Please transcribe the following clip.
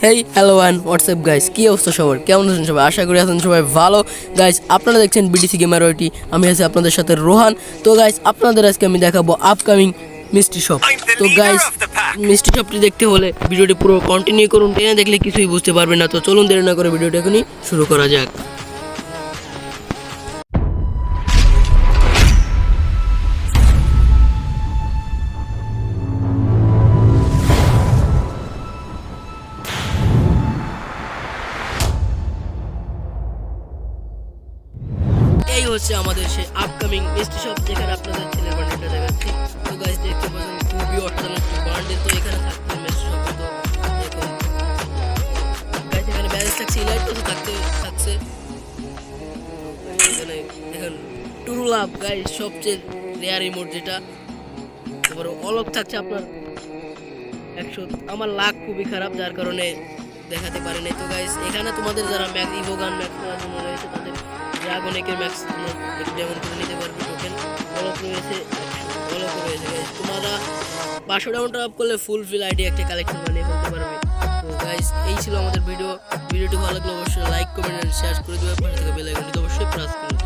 Hey hello and WhatsApp guys, কী অবস্থা সবার? কেমন আছেন সবাই? আশা করি আছেন সবাই ভালো। গাইস, আপনারা দেখছেন বিডিসি গেমার ওয়াইটি। আমি আছি আপনাদের সাথে রোহান। তো গাইস, আপনাদের আজকে আমি দেখাবো আপকামিং মিষ্টি শপ। তো গাইস, মিষ্টি শপটি দেখতে হলে ভিডিওটি পুরো কন্টিনিউ করুন, টেনে দেখলে কিছুই বুঝতে পারবেন না। তো চলুন দেরি না করে ভিডিওটা এখনই শুরু করা যাক। এই হচ্ছে আমাদের সেই আপকামিং মিষ্টি শপ, যেখানে আপনাদের ছেলের বান্ডেলটা দেখাচ্ছি। তো গাইস, দেখতে পাচ্ছেন খুবই অসাধারণ একটি বান্ডেল। তো এখানে থাকছে মিষ্টি শপে। তো দেখুন গাইস, এখানে ব্যালেন্স থাকছে, ইলাইট তো থাকছে। এখানে দেখুন টুরু লাভ গাইস, সবচেয়ে রেয়ার ইমোট যেটা। তারপরে অলক থাকছে আপনার 100। আমার লাক খুবই খারাপ, যার কারণে দেখাতে পারি নাই। তো গাইস, এখানে তোমাদের যারা ম্যাক্স ইভোগান ম্যাক্স করার জন্য রয়েছে, তাদের ড্রাগনেকের ম্যাক্স ডেমন করে নিতে পারবে। টোকেন অলক রয়েছে, অলক রয়েছে গাইস। তোমরা 500 ডাউন টপ করলে ফুল ফিল আইডি একটা কালেকশন বানিয়ে ফেলতে পারবে। তো গাইস, এই ছিল আমাদের ভিডিওটি ভালো লাগলে অবশ্যই লাইক কমেন্ট এন্ড শেয়ার করে দেবে। পাশে থেকে বেল আইকনটি অবশ্যই প্রেস করে